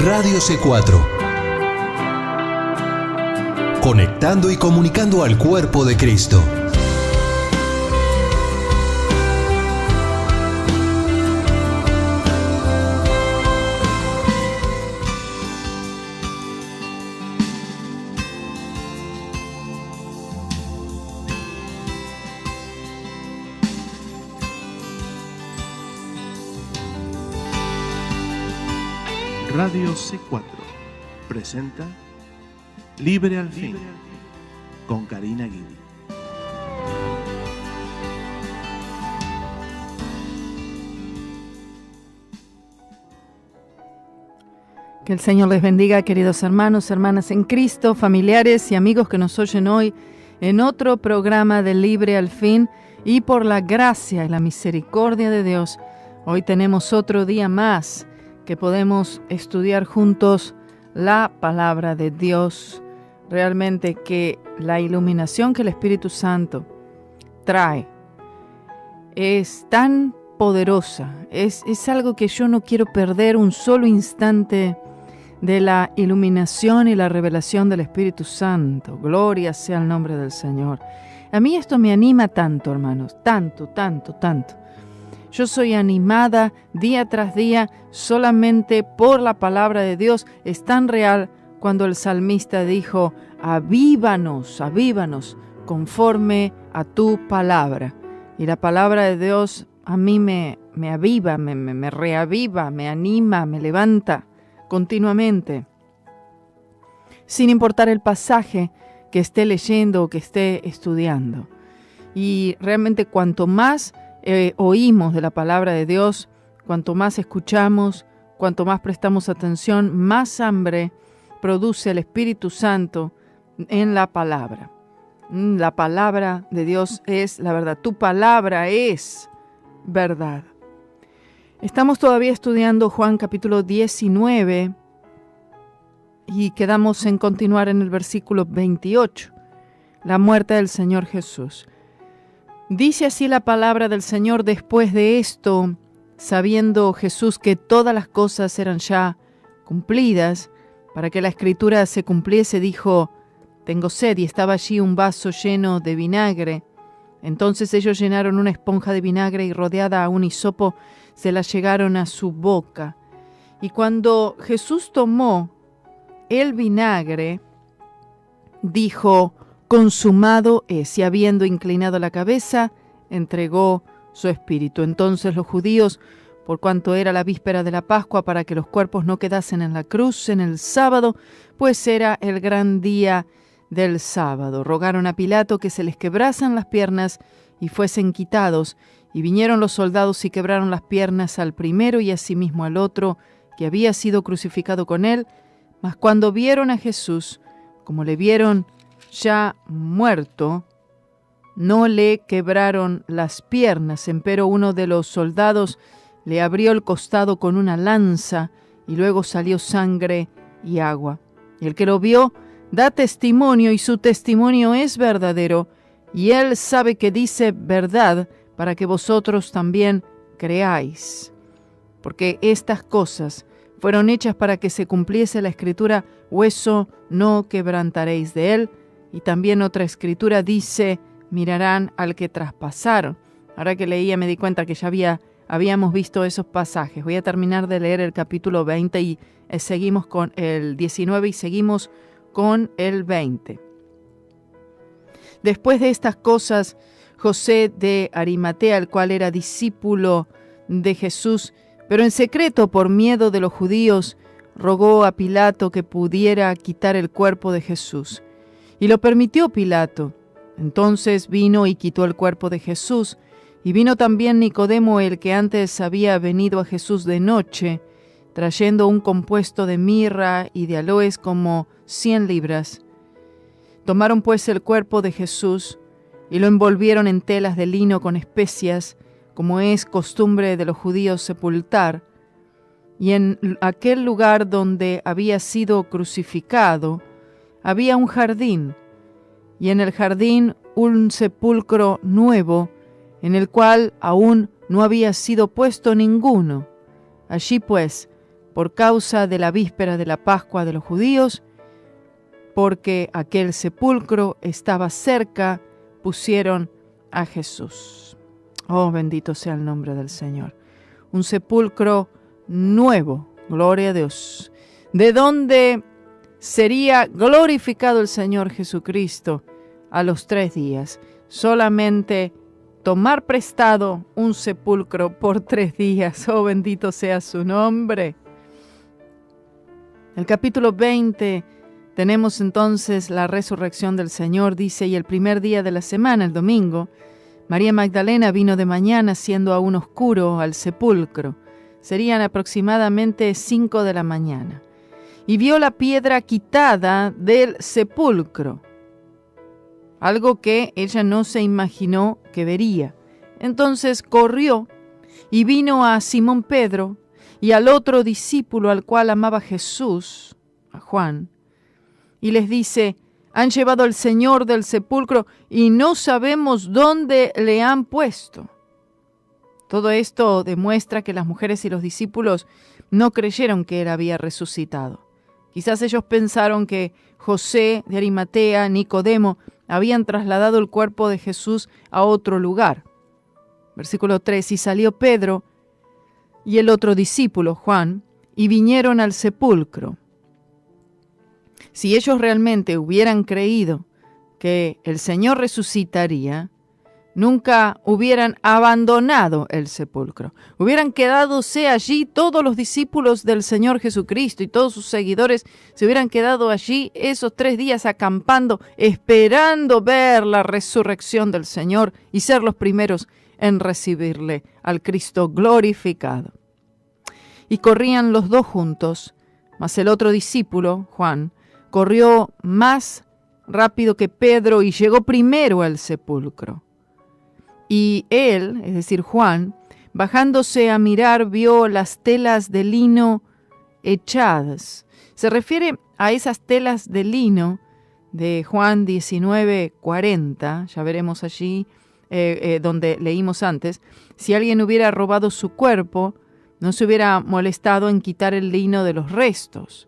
Radio C4. Conectando y comunicando al cuerpo de Cristo. Radio C4 presenta Libre al Fin con Karina Guidi. Que el Señor les bendiga, queridos hermanos, hermanas en Cristo, familiares y amigos que nos oyen hoy en otro programa de Libre al Fin, y por la gracia y la misericordia de Dios, hoy tenemos otro día más que podemos estudiar juntos la palabra de Dios. Realmente que la iluminación que el Espíritu Santo trae es tan poderosa, es algo que yo no quiero perder un solo instante de la iluminación y la revelación del Espíritu Santo. Gloria sea el nombre del Señor. A mí esto me anima tanto, hermanos, tanto. Yo soy animada día tras día solamente por la palabra de Dios. Es tan real cuando el salmista dijo: avívanos conforme a tu palabra. Y la palabra de Dios a mí me aviva, me reaviva, me anima, me levanta continuamente, sin importar el pasaje que esté leyendo o que esté estudiando. Y realmente cuanto más oímos de la palabra de Dios, cuanto más escuchamos, cuanto más prestamos atención, más hambre produce el Espíritu Santo en la palabra. La palabra de Dios es la verdad. Tu palabra es verdad. Estamos todavía estudiando Juan capítulo 19 y quedamos en continuar en el versículo 28, la muerte del Señor Jesús. Dice así la palabra del Señor: después de esto, sabiendo Jesús que todas las cosas eran ya cumplidas, para que la Escritura se cumpliese, dijo: tengo sed. Y estaba allí un vaso lleno de vinagre. Entonces ellos llenaron una esponja de vinagre y, rodeada a un hisopo, se la llegaron a su boca. Y cuando Jesús tomó el vinagre, dijo: consumado es. Y habiendo inclinado la cabeza, entregó su espíritu. Entonces los judíos, por cuanto era la víspera de la Pascua, para que los cuerpos no quedasen en la cruz en el sábado, pues era el gran día del sábado, rogaron a Pilato que se les quebrasen las piernas y fuesen quitados. Y vinieron los soldados y quebraron las piernas al primero y asimismo al otro, que había sido crucificado con él. Mas cuando vieron a Jesús, como le vieron ya muerto, no le quebraron las piernas. Empero uno de los soldados le abrió el costado con una lanza, y luego salió sangre y agua. Y el que lo vio da testimonio, y su testimonio es verdadero, y él sabe que dice verdad, para que vosotros también creáis. Porque estas cosas fueron hechas para que se cumpliese la Escritura: hueso no quebrantaréis de él. Y también otra Escritura dice: mirarán al que traspasaron. Ahora que leía me di cuenta que ya habíamos visto esos pasajes. Voy a terminar de leer el capítulo 20 y seguimos con el 19 y seguimos con el 20. Después de estas cosas, José de Arimatea, el cual era discípulo de Jesús, pero en secreto por miedo de los judíos, rogó a Pilato que pudiera quitar el cuerpo de Jesús. Y lo permitió Pilato. Entonces vino y quitó el cuerpo de Jesús. Y vino también Nicodemo, el que antes había venido a Jesús de noche, trayendo un compuesto de mirra y de aloes como 100 libras. Tomaron pues el cuerpo de Jesús y lo envolvieron en telas de lino con especias, como es costumbre de los judíos sepultar. Y en aquel lugar donde había sido crucificado había un jardín, y en el jardín un sepulcro nuevo, en el cual aún no había sido puesto ninguno. Allí pues por causa de la víspera de la Pascua de los judíos, porque aquel sepulcro estaba cerca, pusieron a Jesús. Oh, bendito sea el nombre del Señor. Un sepulcro nuevo, gloria a Dios, de donde sería glorificado el Señor Jesucristo a los 3 días. Solamente tomar prestado un sepulcro por 3 días. Oh, bendito sea su nombre. El capítulo 20 tenemos entonces la resurrección del Señor, dice, y el primer día de la semana, el domingo, María Magdalena vino de mañana, siendo aún oscuro, al sepulcro. Serían aproximadamente 5 de la mañana. Y vio la piedra quitada del sepulcro, algo que ella no se imaginó que vería. Entonces corrió y vino a Simón Pedro y al otro discípulo al cual amaba Jesús, a Juan, y les dice: han llevado al Señor del sepulcro y no sabemos dónde le han puesto. Todo esto demuestra que las mujeres y los discípulos no creyeron que él había resucitado. Quizás ellos pensaron que José de Arimatea, Nicodemo, habían trasladado el cuerpo de Jesús a otro lugar. Versículo 3, y salió Pedro y el otro discípulo, Juan, y vinieron al sepulcro. Si ellos realmente hubieran creído que el Señor resucitaría, nunca hubieran abandonado el sepulcro. Hubieran quedadose allí todos los discípulos del Señor Jesucristo y todos sus seguidores se hubieran quedado allí esos 3 días acampando, esperando ver la resurrección del Señor y ser los primeros en recibirle al Cristo glorificado. Y corrían los 2 juntos, mas el otro discípulo, Juan, corrió más rápido que Pedro y llegó primero al sepulcro. Y él, es decir, Juan, bajándose a mirar, vio las telas de lino echadas. Se refiere a esas telas de lino de Juan 19:40, ya veremos allí donde leímos antes. Si alguien hubiera robado su cuerpo, no se hubiera molestado en quitar el lino de los restos.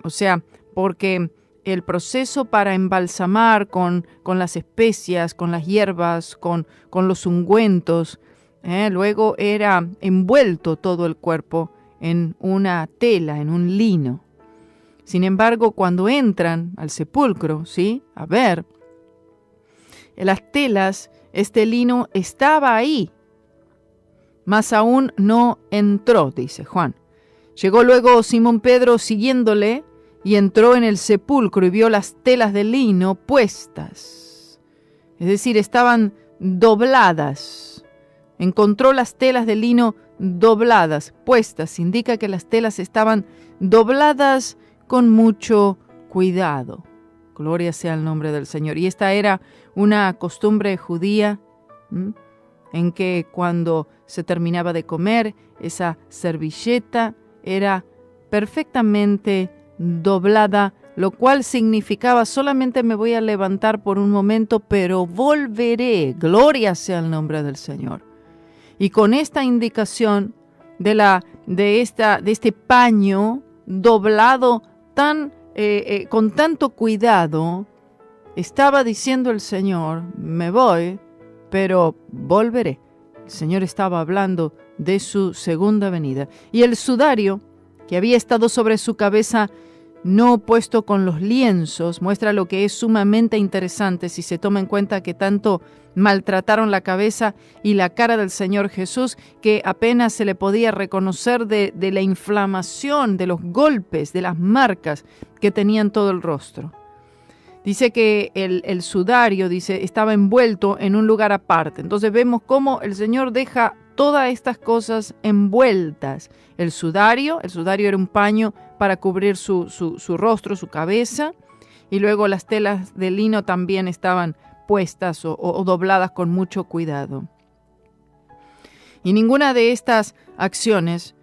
O sea, porque el proceso para embalsamar con las especias, con las hierbas, con los ungüentos, luego era envuelto todo el cuerpo en una tela, en un lino. Sin embargo, cuando entran al sepulcro, ¿sí?, a ver, en las telas, este lino estaba ahí, mas aún no entró, dice Juan. Llegó luego Simón Pedro siguiéndole, y entró en el sepulcro y vio las telas de lino puestas. Es decir, estaban dobladas. Encontró las telas de lino dobladas, puestas. Indica que las telas estaban dobladas con mucho cuidado. Gloria sea el nombre del Señor. Y esta era una costumbre judía, en que cuando se terminaba de comer, esa servilleta era perfectamente doblada, lo cual significaba: solamente me voy a levantar por un momento, pero volveré. Gloria sea el nombre del Señor. Y con esta indicación de este paño doblado con tanto cuidado, estaba diciendo el Señor: me voy, pero volveré. El Señor estaba hablando de su segunda venida. Y el sudario que había estado sobre su cabeza, no puesto con los lienzos, muestra lo que es sumamente interesante si se toma en cuenta que tanto maltrataron la cabeza y la cara del Señor Jesús, que apenas se le podía reconocer de la inflamación, de los golpes, de las marcas que tenía en todo el rostro. Dice que el sudario, estaba envuelto en un lugar aparte. Entonces vemos cómo el Señor deja todas estas cosas envueltas. El sudario era un paño para cubrir su rostro, su cabeza, y luego las telas de lino también estaban puestas o dobladas con mucho cuidado. Y ninguna de estas acciones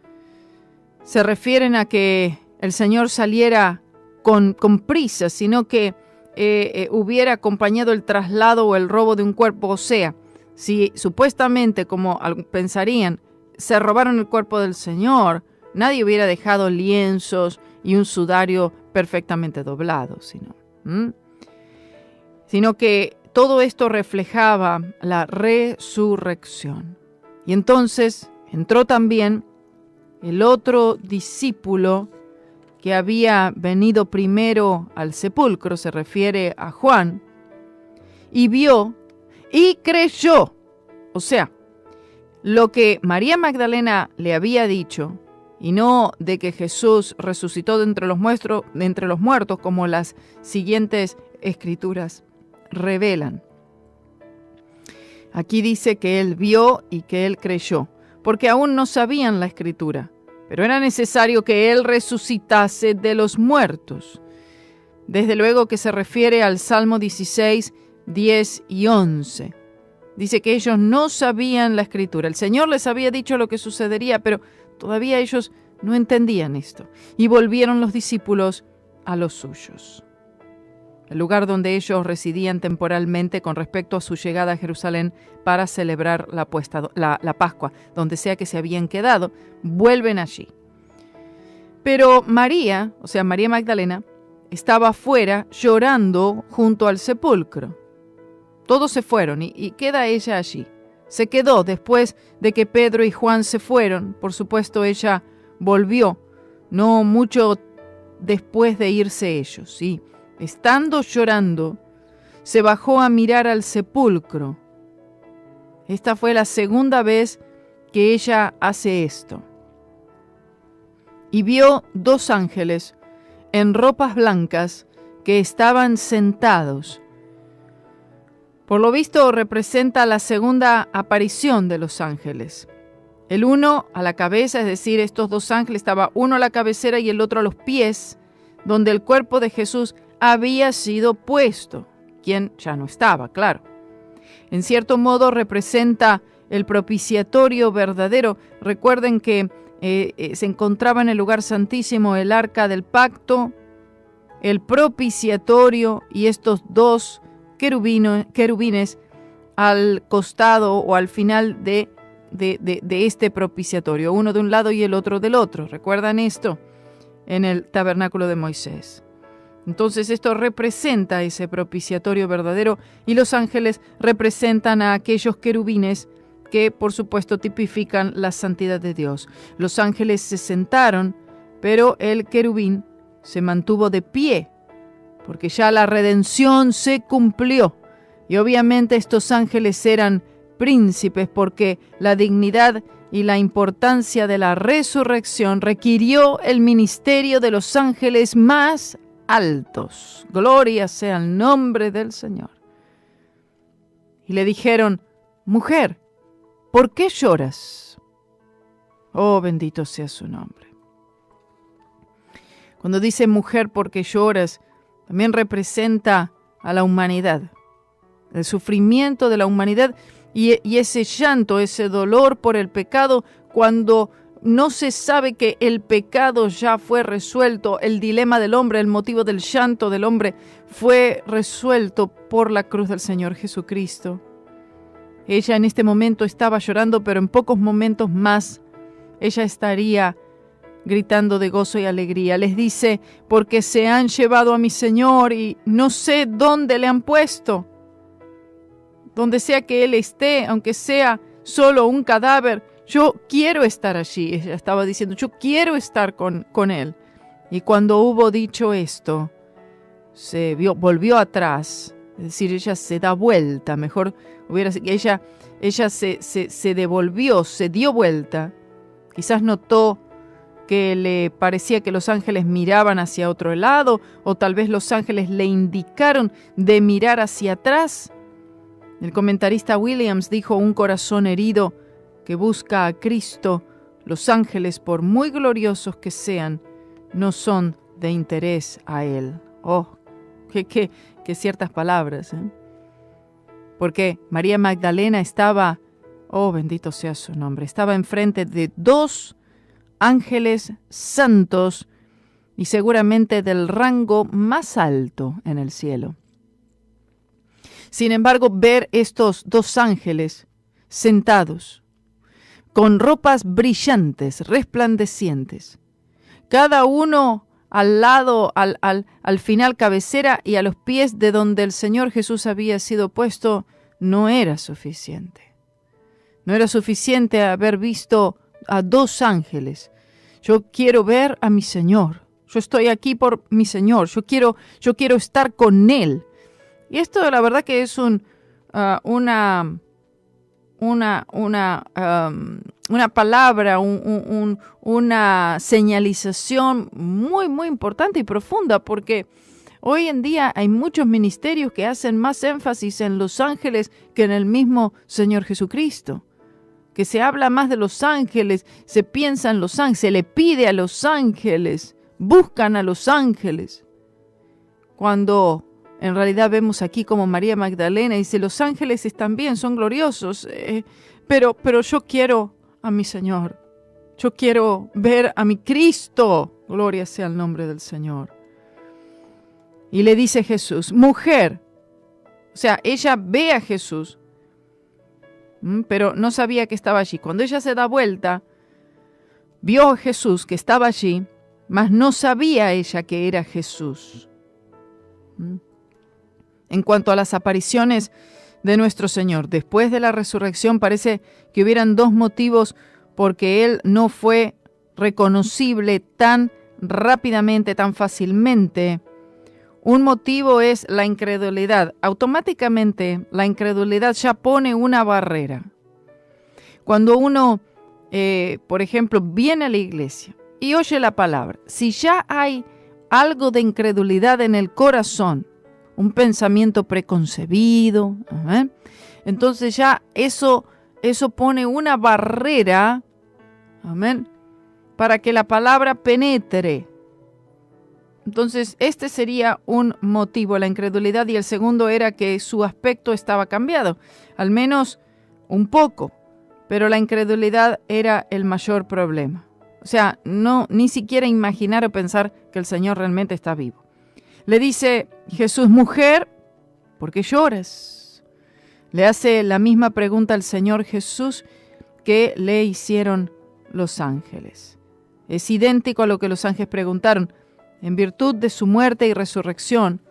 se refieren a que el Señor saliera con prisa, sino que hubiera acompañado el traslado o el robo de un cuerpo. O sea, si supuestamente, como pensarían, se robaron el cuerpo del Señor, nadie hubiera dejado lienzos y un sudario perfectamente doblado, sino que todo esto reflejaba la resurrección. Y entonces entró también el otro discípulo que había venido primero al sepulcro, se refiere a Juan, y vio y creyó. O sea, lo que María Magdalena le había dicho, y no de que Jesús resucitó de entre los muertos, como las siguientes escrituras revelan. Aquí dice que él vio y que él creyó, porque aún no sabían la escritura, pero era necesario que él resucitase de los muertos. Desde luego que se refiere al Salmo 16, 10 y 11. Dice que ellos no sabían la escritura. El Señor les había dicho lo que sucedería, pero todavía ellos no entendían esto. Y volvieron los discípulos a los suyos. El lugar donde ellos residían temporalmente con respecto a su llegada a Jerusalén para celebrar la Pascua, donde sea que se habían quedado, vuelven allí. Pero María, o sea, María Magdalena, estaba afuera llorando junto al sepulcro. Todos se fueron y queda ella allí. Se quedó después de que Pedro y Juan se fueron. Por supuesto, ella volvió, no mucho después de irse ellos, ¿sí? Estando llorando, se bajó a mirar al sepulcro. Esta fue la segunda vez que ella hace esto. Y vio 2 ángeles en ropas blancas que estaban sentados. Por lo visto representa la segunda aparición de los ángeles. El uno a la cabeza, es decir, estos 2 ángeles, estaba uno a la cabecera y el otro a los pies, donde el cuerpo de Jesús había sido puesto, quien ya no estaba, claro. En cierto modo representa el propiciatorio verdadero. Recuerden que se encontraba en el lugar santísimo el arca del pacto, el propiciatorio y estos 2 querubines al costado o al final de este propiciatorio, uno de un lado y el otro del otro. ¿Recuerdan esto? En el tabernáculo de Moisés. Entonces esto representa ese propiciatorio verdadero y los ángeles representan a aquellos querubines que por supuesto tipifican la santidad de Dios. Los ángeles se sentaron, pero el querubín se mantuvo de pie, porque ya la redención se cumplió. Y obviamente estos ángeles eran príncipes, porque la dignidad y la importancia de la resurrección requirió el ministerio de los ángeles más altos. Gloria sea el nombre del Señor. Y le dijeron: mujer, ¿por qué lloras? Oh, bendito sea su nombre. Cuando dice mujer, ¿por qué lloras?, también representa a la humanidad, el sufrimiento de la humanidad y ese llanto, ese dolor por el pecado, cuando no se sabe que el pecado ya fue resuelto, el dilema del hombre, el motivo del llanto del hombre fue resuelto por la cruz del Señor Jesucristo. Ella en este momento estaba llorando, pero en pocos momentos más ella estaría gritando de gozo y alegría. Les dice: porque se han llevado a mi Señor y no sé dónde le han puesto. Donde sea que Él esté, aunque sea solo un cadáver, yo quiero estar allí. Ella estaba diciendo: yo quiero estar con Él. Y cuando hubo dicho esto, volvió atrás. Es decir, ella se da vuelta. Mejor hubiera sido que ella se devolvió, se dio vuelta. Quizás notó que le parecía que los ángeles miraban hacia otro lado, o tal vez los ángeles le indicaron de mirar hacia atrás. El comentarista Williams dijo: un corazón herido que busca a Cristo, los ángeles, por muy gloriosos que sean, no son de interés a Él. Oh, qué ciertas palabras, ¿eh? Porque María Magdalena estaba, oh, bendito sea su nombre, estaba enfrente de 2 ángeles santos y seguramente del rango más alto en el cielo. Sin embargo, ver estos 2 ángeles sentados, con ropas brillantes, resplandecientes. Cada uno al lado, al final cabecera y a los pies de donde el Señor Jesús había sido puesto, no era suficiente. No era suficiente haber visto a 2 ángeles. Yo quiero ver a mi Señor. Yo estoy aquí por mi Señor. Yo quiero estar con Él. Y esto, la verdad, que es una palabra, una señalización muy, muy importante y profunda, porque hoy en día hay muchos ministerios que hacen más énfasis en los ángeles que en el mismo Señor Jesucristo. Que se habla más de los ángeles, se piensa en los ángeles, se le pide a los ángeles, buscan a los ángeles. Cuando en realidad vemos aquí como María Magdalena dice, los ángeles están bien, son gloriosos, pero yo quiero a mi Señor. Yo quiero ver a mi Cristo. Gloria sea el nombre del Señor. Y le dice Jesús, mujer. O sea, ella ve a Jesús, pero no sabía que estaba allí. Cuando ella se da vuelta, vio a Jesús que estaba allí, mas no sabía ella que era Jesús. En cuanto a las apariciones de nuestro Señor, después de la resurrección parece que hubieran 2 motivos porque Él no fue reconocible tan rápidamente, tan fácilmente. Un motivo es la incredulidad. Automáticamente la incredulidad ya pone una barrera. Cuando uno, por ejemplo, viene a la iglesia y oye la palabra, si ya hay algo de incredulidad en el corazón, un pensamiento preconcebido, entonces ya eso pone una barrera, amén, para que la palabra penetre. Entonces, este sería un motivo, la incredulidad, y el segundo era que su aspecto estaba cambiado, al menos un poco, pero la incredulidad era el mayor problema. O sea, ni siquiera imaginar o pensar que el Señor realmente está vivo. Le dice Jesús, mujer, ¿por qué lloras? Le hace la misma pregunta al Señor Jesús que le hicieron los ángeles. Es idéntico a lo que los ángeles preguntaron. En virtud de su muerte y resurrección,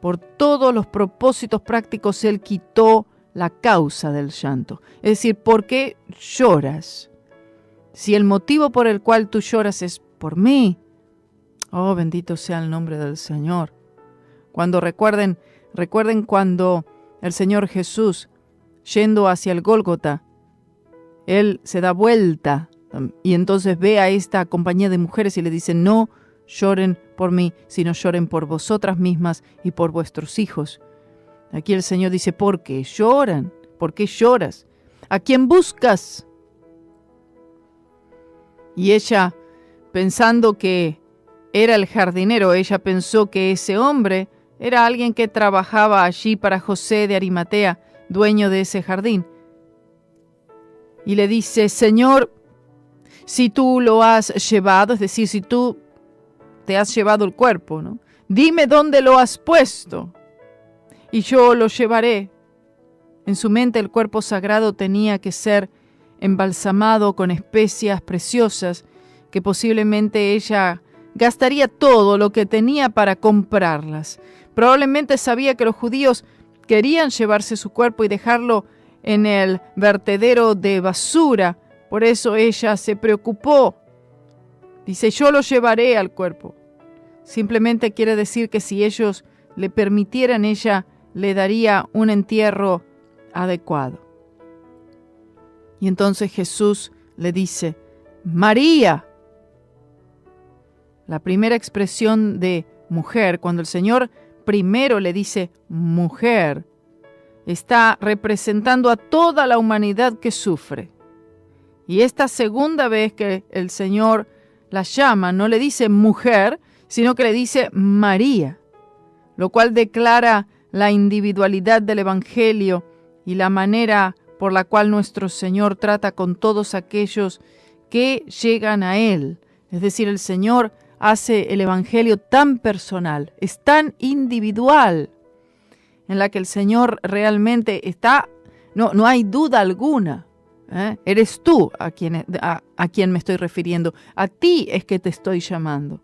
por todos los propósitos prácticos, Él quitó la causa del llanto. Es decir, ¿por qué lloras? Si el motivo por el cual tú lloras es por mí. Oh, bendito sea el nombre del Señor. Cuando recuerden cuando el Señor Jesús, yendo hacia el Gólgota, Él se da vuelta y entonces ve a esta compañía de mujeres y le dice, no lloren por mí, sino lloren por vosotras mismas y por vuestros hijos. Aquí el Señor dice, ¿por qué lloran? ¿Por qué lloras? ¿A quién buscas? Y ella, pensando que era el jardinero, ella pensó que ese hombre era alguien que trabajaba allí para José de Arimatea, dueño de ese jardín. Y le dice, Señor, si tú lo has llevado, es decir, si tú te has llevado el cuerpo, ¿no? Dime dónde lo has puesto y yo lo llevaré. En su mente el cuerpo sagrado tenía que ser embalsamado con especias preciosas que posiblemente ella gastaría todo lo que tenía para comprarlas. Probablemente sabía que los judíos querían llevarse su cuerpo y dejarlo en el vertedero de basura. Por eso ella se preocupó. Dice, yo lo llevaré al cuerpo. Simplemente quiere decir que si ellos le permitieran, ella le daría un entierro adecuado. Y entonces Jesús le dice, María. La primera expresión de mujer, cuando el Señor primero le dice mujer, está representando a toda la humanidad que sufre. Y esta segunda vez que el Señor la llama, no le dice mujer, sino que le dice María, lo cual declara la individualidad del Evangelio y la manera por la cual nuestro Señor trata con todos aquellos que llegan a Él. Es decir, el Señor hace el Evangelio tan personal, es tan individual, en la que el Señor realmente está, no hay duda alguna, Eres tú a quien me estoy refiriendo. A ti es que te estoy llamando.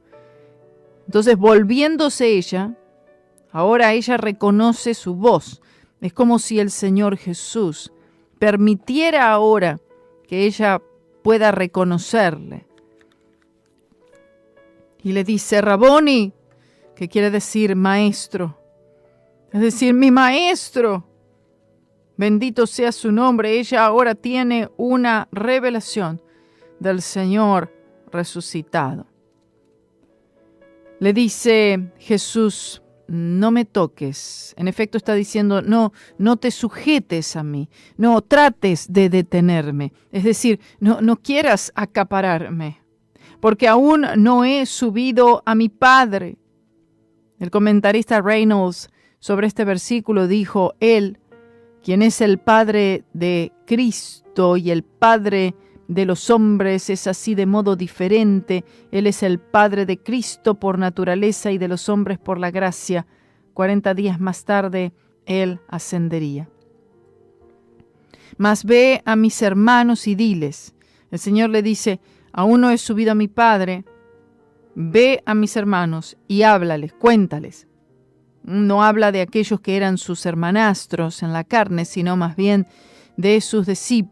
Entonces, volviéndose ella, ahora ella reconoce su voz. Es como si el Señor Jesús permitiera ahora que ella pueda reconocerle. Y le dice, Raboni, que quiere decir maestro. Es decir, mi maestro. Bendito sea su nombre. Ella ahora tiene una revelación del Señor resucitado. Le dice Jesús, no me toques. En efecto está diciendo, no te sujetes a mí. No trates de detenerme. Es decir, no quieras acapararme. Porque aún no he subido a mi Padre. El comentarista Reynolds sobre este versículo dijo, Él, quien es el Padre de Cristo y el Padre de los hombres, es así de modo diferente. Él es el Padre de Cristo por naturaleza y de los hombres por la gracia. 40 días más tarde, Él ascendería. Mas ve a mis hermanos y diles. El Señor le dice, aún no he subido a mi Padre. Ve a mis hermanos y háblales, cuéntales. No habla de aquellos que eran sus hermanastros en la carne, sino más bien de sus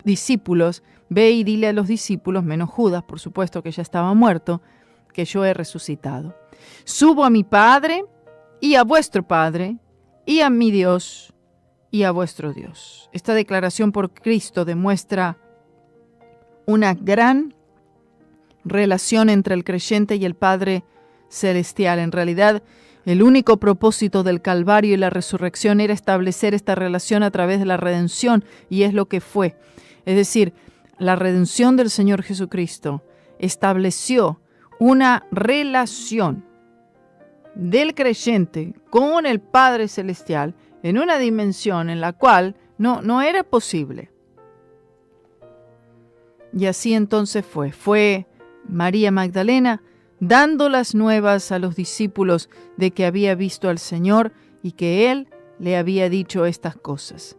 discípulos. Ve y dile a los discípulos, menos Judas, por supuesto que ya estaba muerto, que yo he resucitado. Subo a mi Padre y a vuestro Padre, y a mi Dios y a vuestro Dios. Esta declaración por Cristo demuestra una gran relación entre el creyente y el Padre Celestial. En realidad, el único propósito del Calvario y la resurrección era establecer esta relación a través de la redención, y es lo que fue. Es decir, la redención del Señor Jesucristo estableció una relación del creyente con el Padre Celestial en una dimensión en la cual no era posible. Y así entonces fue María Magdalena dando las nuevas a los discípulos de que había visto al Señor y que Él le había dicho estas cosas.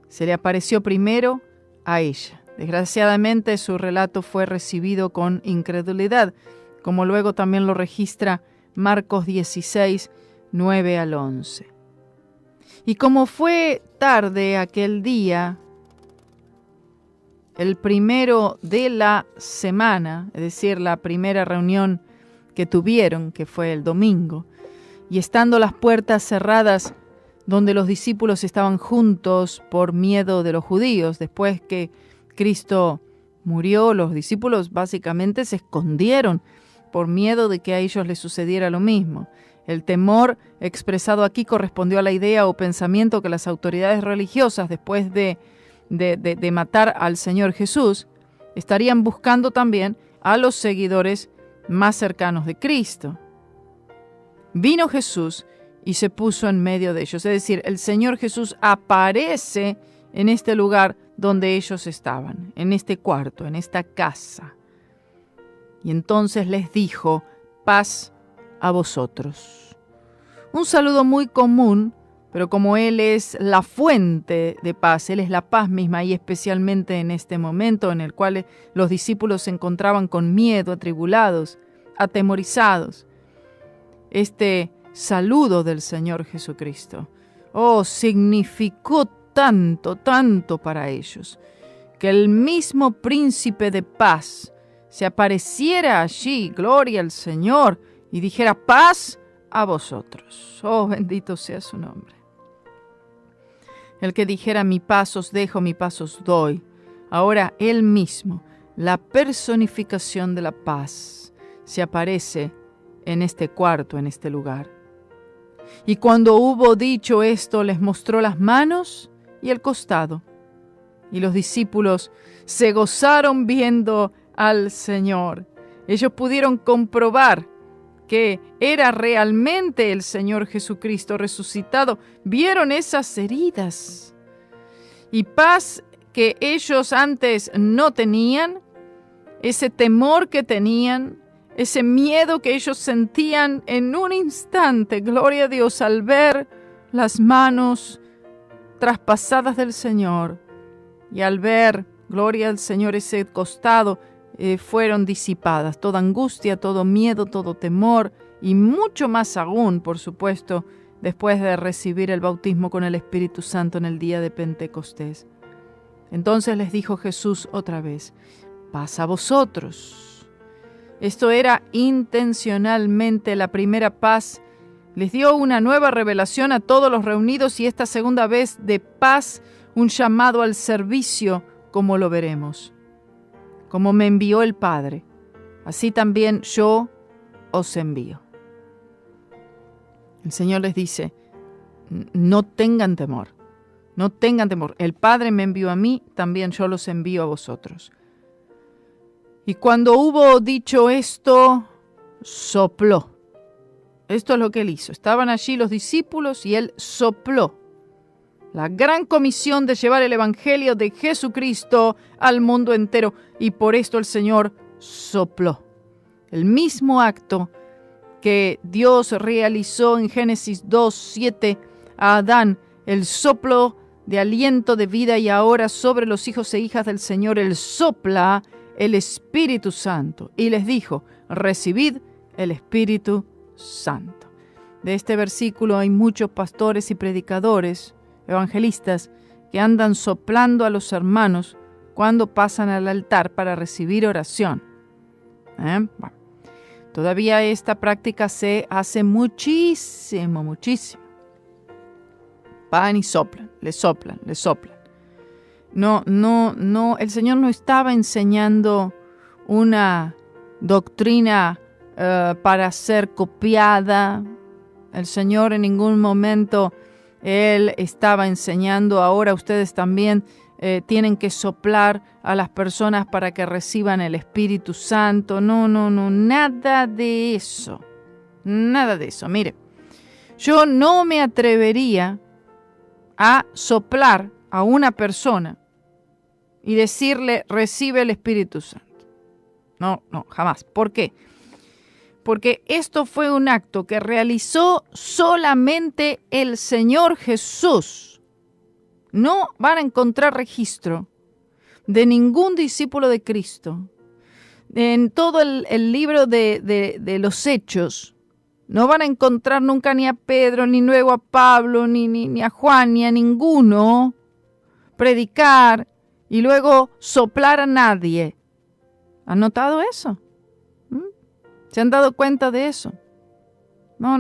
Se le apareció primero a ella. Desgraciadamente su relato fue recibido con incredulidad, como luego también lo registra Marcos 16, 9 al 11. Y como fue tarde aquel día, el primero de la semana, es decir, la primera reunión que tuvieron, que fue el domingo, y estando las puertas cerradas donde los discípulos estaban juntos por miedo de los judíos, después que Cristo murió, los discípulos básicamente se escondieron por miedo de que a ellos les sucediera lo mismo. El temor expresado aquí correspondió a la idea o pensamiento que las autoridades religiosas, después de matar al Señor Jesús, estarían buscando también a los seguidores más cercanos de Cristo. Vino Jesús y se puso en medio de ellos. Es decir, el Señor Jesús aparece en este lugar donde ellos estaban, en este cuarto, en esta casa. Y entonces les dijo, paz a vosotros. Un saludo muy común, pero como Él es la fuente de paz, Él es la paz misma, y especialmente en este momento en el cual los discípulos se encontraban con miedo, atribulados, atemorizados. Este saludo del Señor Jesucristo, significó tanto para ellos, que el mismo príncipe de paz se apareciera allí, gloria al Señor, y dijera, paz a vosotros. Oh, bendito sea su nombre. El que dijera, mi paz os dejo, mi paz os doy. Ahora Él mismo, la personificación de la paz, se aparece en este cuarto, en este lugar. Y cuando hubo dicho esto, les mostró las manos y el costado. Y los discípulos se gozaron viendo al Señor. Ellos pudieron comprobar que era realmente el Señor Jesucristo resucitado. Vieron esas heridas y paz que ellos antes no tenían, ese temor que tenían, ese miedo que ellos sentían en un instante, gloria a Dios, al ver las manos traspasadas del Señor y al ver gloria al Señor, ese costado, fueron disipadas. Toda angustia, todo miedo, todo temor y mucho más aún, por supuesto, después de recibir el bautismo con el Espíritu Santo en el día de Pentecostés. Entonces les dijo Jesús otra vez: paz a vosotros. Esto era intencionalmente la primera paz. Les dio una nueva revelación a todos los reunidos y esta segunda vez de paz, un llamado al servicio, como lo veremos. Como me envió el Padre, así también yo os envío. El Señor les dice: no tengan temor, no tengan temor. El Padre me envió a mí, también yo los envío a vosotros. Y cuando hubo dicho esto, sopló. Esto es lo que él hizo. Estaban allí los discípulos y él sopló. La gran comisión de llevar el Evangelio de Jesucristo al mundo entero. Y por esto el Señor sopló. El mismo acto que Dios realizó en Génesis 2:7 a Adán, el soplo de aliento de vida, y ahora sobre los hijos e hijas del Señor Él sopla el Espíritu Santo. Y les dijo: recibid el Espíritu Santo. De este versículo hay muchos pastores y predicadores, evangelistas, que andan soplando a los hermanos cuando pasan al altar para recibir oración. Bueno, todavía esta práctica se hace muchísimo. Van y soplan, le soplan. No, el Señor no estaba enseñando una doctrina para ser copiada. El Señor en ningún momento Él estaba enseñando: ahora ustedes también tienen que soplar a las personas para que reciban el Espíritu Santo. No, nada de eso. Mire, yo no me atrevería a soplar a una persona y decirle: recibe el Espíritu Santo. No, jamás. ¿Por qué? Porque esto fue un acto que realizó solamente el Señor Jesús. No van a encontrar registro de ningún discípulo de Cristo. En todo el libro de los Hechos, no van a encontrar nunca ni a Pedro, ni luego a Pablo, ni a Juan, ni a ninguno predicar y luego soplar a nadie. ¿Han notado eso? ¿Se han dado cuenta de eso? No.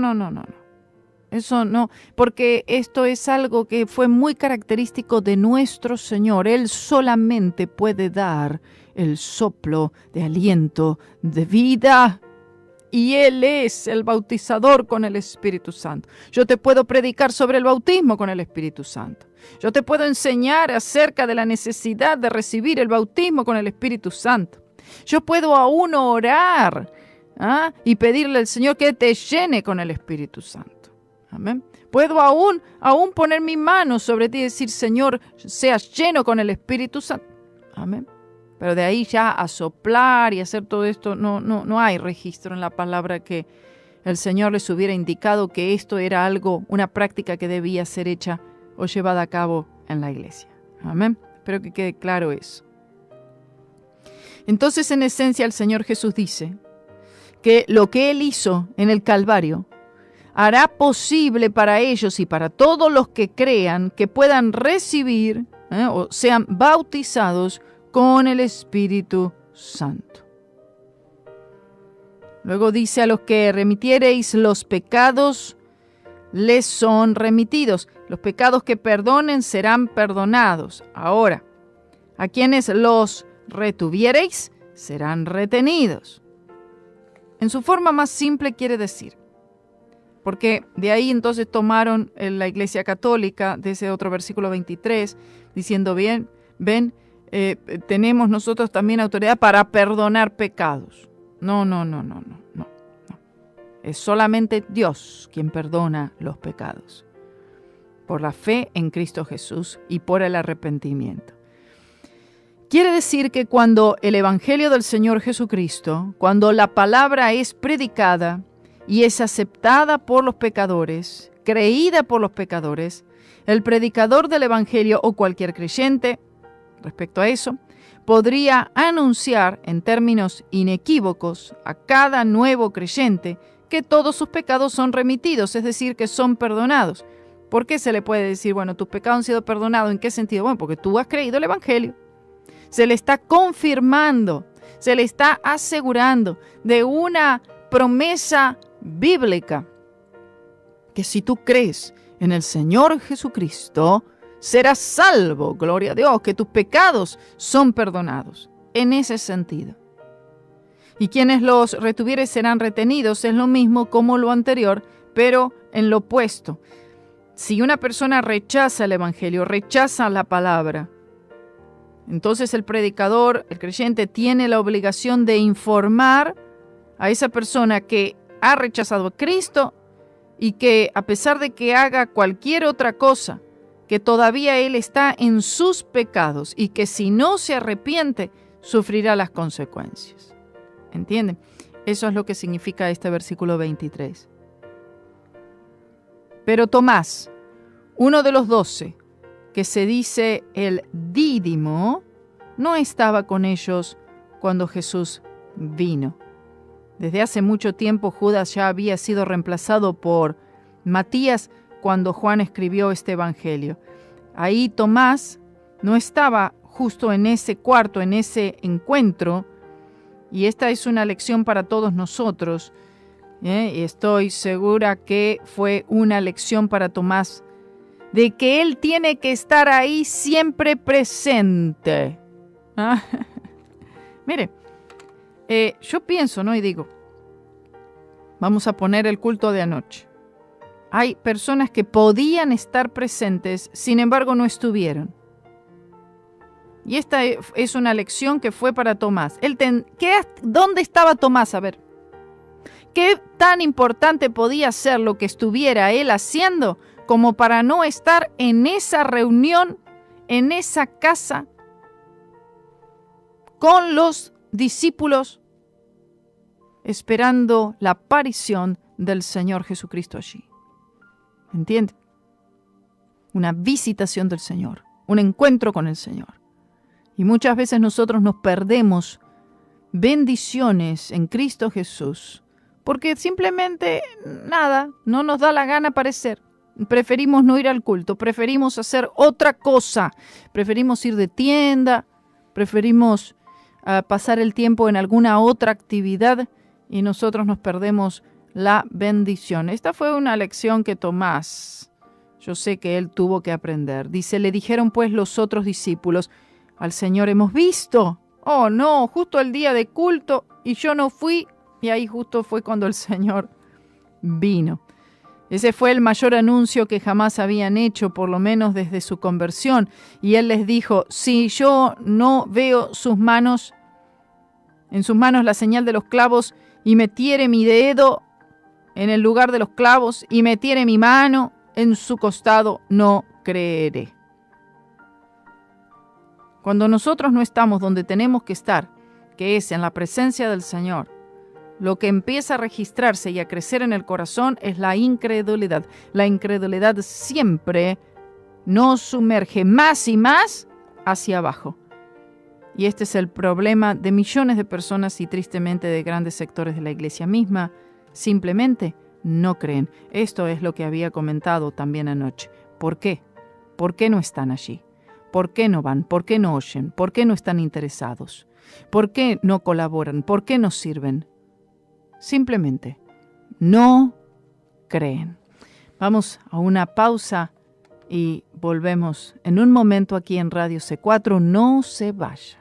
Eso no, porque esto es algo que fue muy característico de nuestro Señor. Él solamente puede dar el soplo de aliento, de vida. Y Él es el bautizador con el Espíritu Santo. Yo te puedo predicar sobre el bautismo con el Espíritu Santo. Yo te puedo enseñar acerca de la necesidad de recibir el bautismo con el Espíritu Santo. Yo puedo aún orar y pedirle al Señor que te llene con el Espíritu Santo. Amén. Puedo aún poner mi mano sobre ti y decir: Señor, seas lleno con el Espíritu Santo. Amén. Pero de ahí ya a soplar y hacer todo esto, no hay registro en la palabra que el Señor les hubiera indicado que esto era algo, una práctica que debía ser hecha o llevada a cabo en la iglesia. Amén. Espero que quede claro eso. Entonces, en esencia, el Señor Jesús dice que lo que Él hizo en el Calvario hará posible para ellos y para todos los que crean que puedan recibir o sean bautizados con el Espíritu Santo. Luego dice: a los que remitiereis los pecados, les son remitidos. Los pecados que perdonen serán perdonados. Ahora, a quienes los retuviereis, serán retenidos. En su forma más simple quiere decir, porque de ahí entonces tomaron la Iglesia Católica, de ese otro versículo 23, diciendo: ven, tenemos nosotros también autoridad para perdonar pecados. No. Es solamente Dios quien perdona los pecados, por la fe en Cristo Jesús y por el arrepentimiento. Quiere decir que cuando el Evangelio del Señor Jesucristo, cuando la palabra es predicada y es aceptada por los pecadores, creída por los pecadores, el predicador del Evangelio o cualquier creyente respecto a eso, podría anunciar en términos inequívocos a cada nuevo creyente que todos sus pecados son remitidos, es decir, que son perdonados. ¿Por qué se le puede decir, bueno, tus pecados han sido perdonados? ¿En qué sentido? Bueno, porque tú has creído el Evangelio. Se le está confirmando, se le está asegurando de una promesa bíblica, que si tú crees en el Señor Jesucristo, serás salvo, gloria a Dios, que tus pecados son perdonados, en ese sentido. Y quienes los retuvieren serán retenidos, es lo mismo como lo anterior, pero en lo opuesto. Si una persona rechaza el Evangelio, rechaza la palabra, entonces el predicador, el creyente, tiene la obligación de informar a esa persona que ha rechazado a Cristo y que a pesar de que haga cualquier otra cosa, que todavía él está en sus pecados y que si no se arrepiente, sufrirá las consecuencias. ¿Entienden? Eso es lo que significa este versículo 23. Pero Tomás, uno de los 12, que se dice el Dídimo, no estaba con ellos cuando Jesús vino. Desde hace mucho tiempo Judas ya había sido reemplazado por Matías cuando Juan escribió este evangelio. Ahí Tomás no estaba justo en ese cuarto, en ese encuentro, y esta es una lección para todos nosotros. Y estoy segura que fue una lección para Tomás, de que él tiene que estar ahí siempre presente. Mire, yo pienso, ¿no? Y digo, vamos a poner el culto de anoche. Hay personas que podían estar presentes, sin embargo no estuvieron. Y esta es una lección que fue para Tomás. ¿Dónde estaba Tomás? A ver, ¿qué tan importante podía ser lo que estuviera él haciendo como para no estar en esa reunión, en esa casa, con los discípulos, esperando la aparición del Señor Jesucristo allí? ¿Entiende? Una visitación del Señor, un encuentro con el Señor. Y muchas veces nosotros nos perdemos bendiciones en Cristo Jesús porque simplemente no nos da la gana aparecer. Preferimos no ir al culto, preferimos hacer otra cosa, preferimos ir de tienda, preferimos pasar el tiempo en alguna otra actividad y nosotros nos perdemos la bendición. Esta fue una lección que Tomás, yo sé que él tuvo que aprender. Dice, le dijeron pues los otros discípulos, al Señor hemos visto. Oh no, justo el día de culto y yo no fui, y ahí justo fue cuando el Señor vino. Ese fue el mayor anuncio que jamás habían hecho, por lo menos desde su conversión. Y él les dijo, si yo no veo en sus manos la señal de los clavos, y metiere mi dedo en el lugar de los clavos, y metiere mi mano en su costado, no creeré. Cuando nosotros no estamos donde tenemos que estar, que es en la presencia del Señor, lo que empieza a registrarse y a crecer en el corazón es la incredulidad. La incredulidad siempre nos sumerge más y más hacia abajo. Y este es el problema de millones de personas y tristemente de grandes sectores de la iglesia misma. Simplemente no creen. Esto es lo que había comentado también anoche. ¿Por qué? ¿Por qué no están allí? ¿Por qué no van? ¿Por qué no oyen? ¿Por qué no están interesados? ¿Por qué no colaboran? ¿Por qué no sirven? Simplemente no creen. Vamos a una pausa y volvemos en un momento aquí en Radio C4. No se vaya.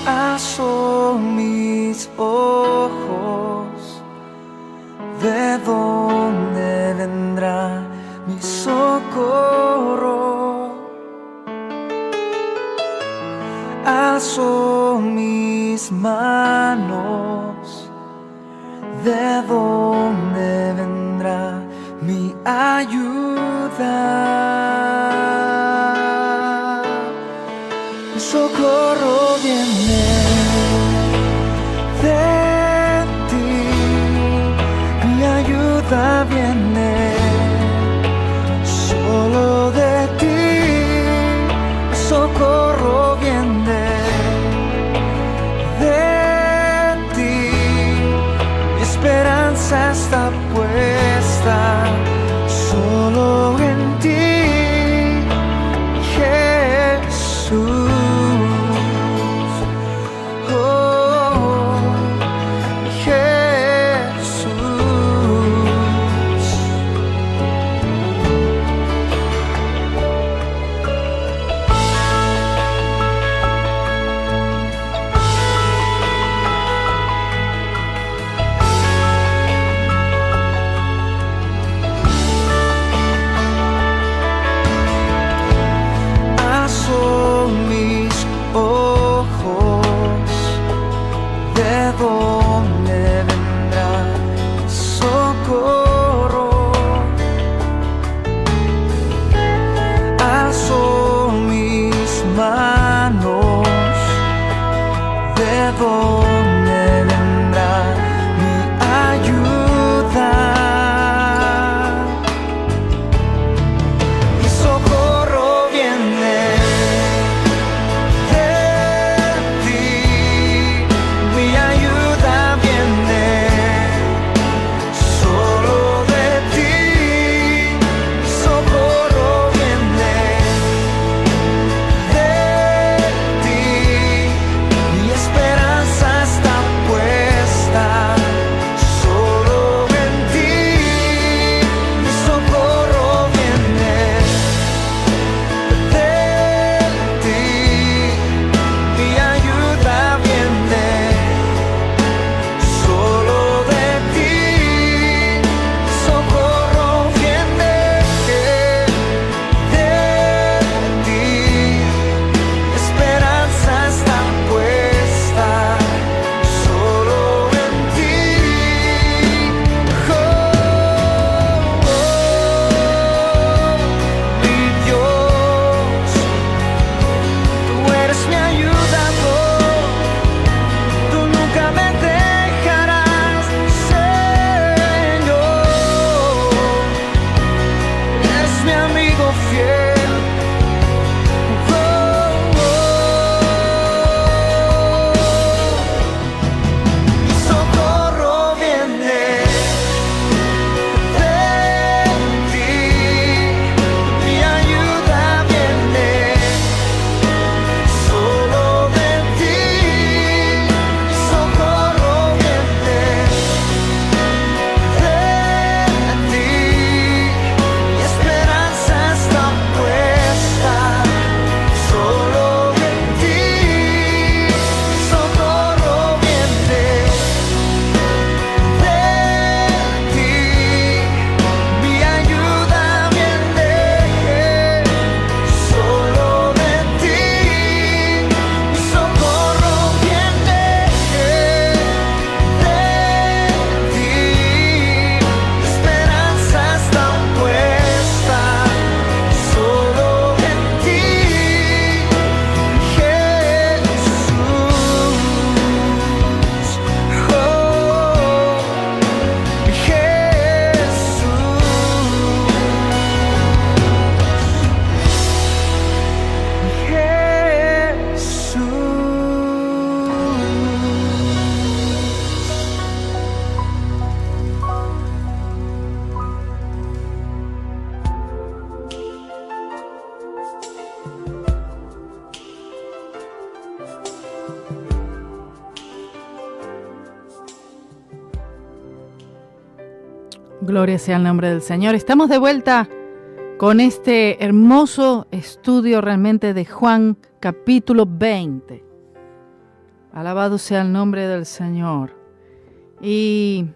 Alzo mis ojos, ¿de dónde vendrá mi socorro? Alzo mis manos, ¿de dónde vendrá mi ayuda? socorro viene de ti, mi ayuda viene solo de ti, socorro viene de ti, mi esperanza está puesta solo en ti, Jesús. Gloria sea el nombre del Señor. Estamos de vuelta con este hermoso estudio realmente de Juan capítulo 20. Alabado sea el nombre del Señor. Y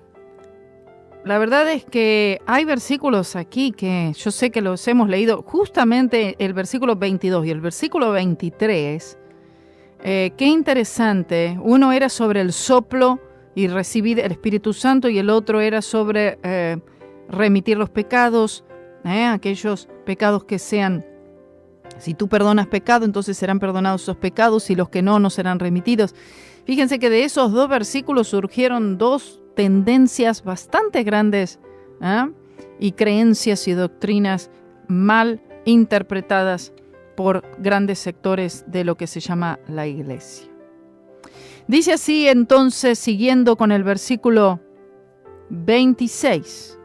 la verdad es que hay versículos aquí que yo sé que los hemos leído, justamente el versículo 22 y el versículo 23. Qué interesante. Uno era sobre el soplo y recibir el Espíritu Santo, y el otro era sobre remitir los pecados, aquellos pecados que sean Si tú perdonas pecado, entonces serán perdonados esos pecados, y los que no serán remitidos. Fíjense que de esos 2 versículos surgieron 2 tendencias bastante grandes, y creencias y doctrinas mal interpretadas por grandes sectores de lo que se llama la iglesia. Dice así entonces, siguiendo con el versículo 26.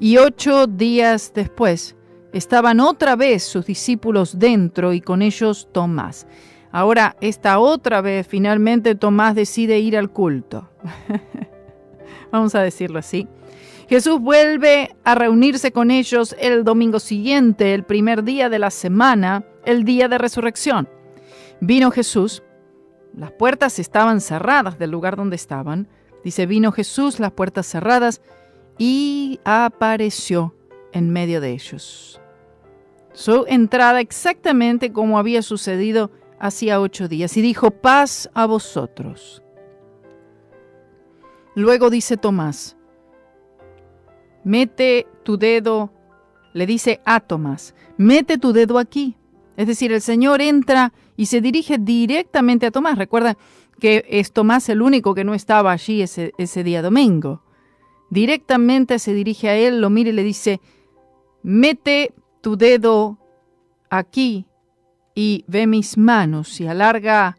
Y 8 días después estaban otra vez sus discípulos dentro, y con ellos Tomás. Ahora, esta otra vez, finalmente Tomás decide ir al culto. Vamos a decirlo así. Jesús vuelve a reunirse con ellos el domingo siguiente, el primer día de la semana, el día de resurrección. Vino Jesús, las puertas estaban cerradas del lugar donde estaban. Dice, vino Jesús, las puertas cerradas, y apareció en medio de ellos. Su entrada exactamente como había sucedido hacía 8 días, y dijo, paz a vosotros. Luego dice Tomás, mete tu dedo, le dice a Tomás, mete tu dedo aquí. Es decir, el Señor entra y se dirige directamente a Tomás. Recuerda que es Tomás el único que no estaba allí ese día domingo. Directamente se dirige a él, lo mira y le dice, mete tu dedo aquí y ve mis manos, y alarga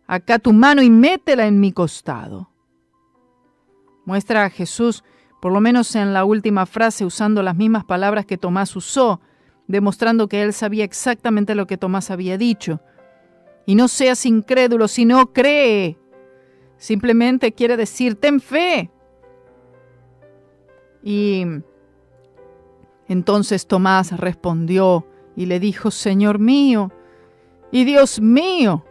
acá tu mano y métela en mi costado. Muestra a Jesús, por lo menos en la última frase, usando las mismas palabras que Tomás usó, demostrando que él sabía exactamente lo que Tomás había dicho. Y no seas incrédulo, sino cree. Simplemente quiere decir, ten fe. Y entonces Tomás respondió y le dijo, Señor mío y Dios mío.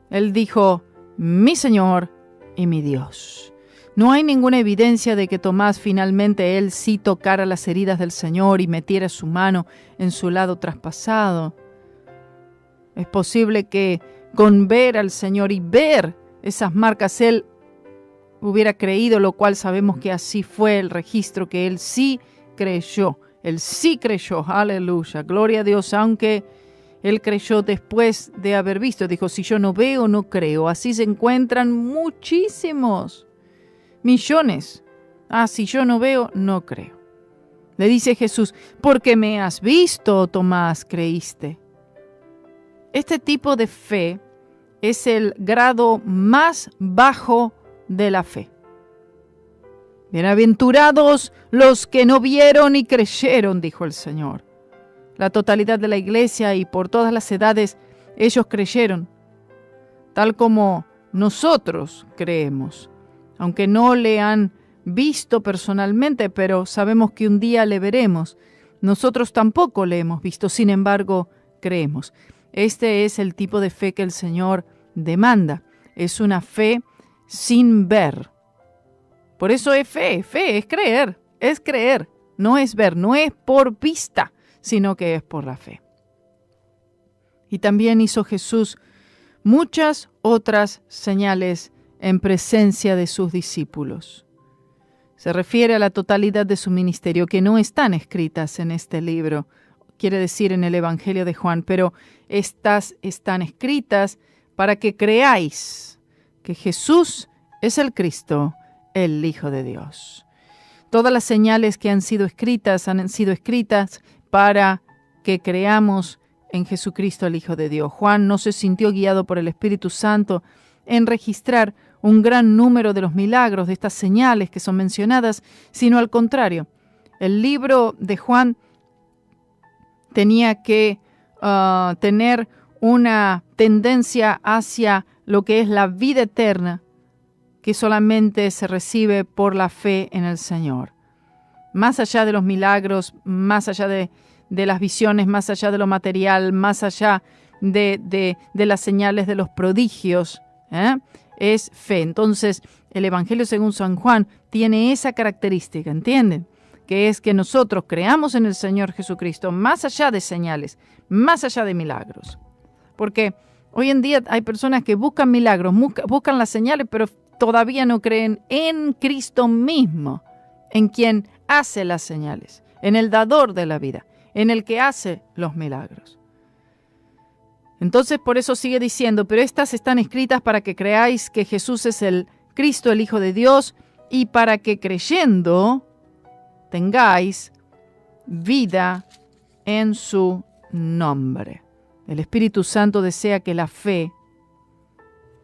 Él dijo, mi Señor y mi Dios. No hay ninguna evidencia de que Tomás finalmente él sí tocara las heridas del Señor y metiera su mano en su lado traspasado. Es posible que con ver al Señor y ver esas marcas él hubiera creído, lo cual sabemos que así fue el registro, que él sí creyó. Él sí creyó, aleluya, gloria a Dios, aunque él creyó después de haber visto. Dijo, si yo no veo, no creo. Así se encuentran muchísimos, millones. Si yo no veo, no creo. Le dice Jesús, porque me has visto, Tomás, creíste. Este tipo de fe es el grado más bajo de la fe. Bienaventurados los que no vieron y creyeron, dijo el Señor. La totalidad de la iglesia y por todas las edades, ellos creyeron, tal como nosotros creemos, aunque no le han visto personalmente, pero sabemos que un día le veremos. Nosotros tampoco le hemos visto, sin embargo, creemos. Este es el tipo de fe que el Señor demanda. Es una fe sin ver. Por eso es fe. Fe es creer, no es ver, no es por vista, sino que es por la fe. Y también hizo Jesús muchas otras señales en presencia de sus discípulos. Se refiere a la totalidad de su ministerio, que no están escritas en este libro, quiere decir en el Evangelio de Juan, pero estas están escritas para que creáis que Jesús es el Cristo, el Hijo de Dios. Todas las señales que han sido escritas para que creamos en Jesucristo, el Hijo de Dios. Juan no se sintió guiado por el Espíritu Santo en registrar un gran número de los milagros, de estas señales que son mencionadas, sino al contrario. El libro de Juan tenía que tener una tendencia hacia lo que es la vida eterna, que solamente se recibe por la fe en el Señor. Más allá de los milagros, más allá de las visiones, más allá de lo material, más allá de las señales de los prodigios, es fe. Entonces, el Evangelio según San Juan tiene esa característica, ¿entienden? Que es que nosotros creamos en el Señor Jesucristo más allá de señales, más allá de milagros. Porque hoy en día hay personas que buscan milagros, buscan las señales, pero todavía no creen en Cristo mismo, en quien hace las señales, en el dador de la vida, en el que hace los milagros. Entonces por eso sigue diciendo, pero estas están escritas para que creáis que Jesús es el Cristo, el Hijo de Dios, y para que creyendo tengáis vida en su nombre. El Espíritu Santo desea que la fe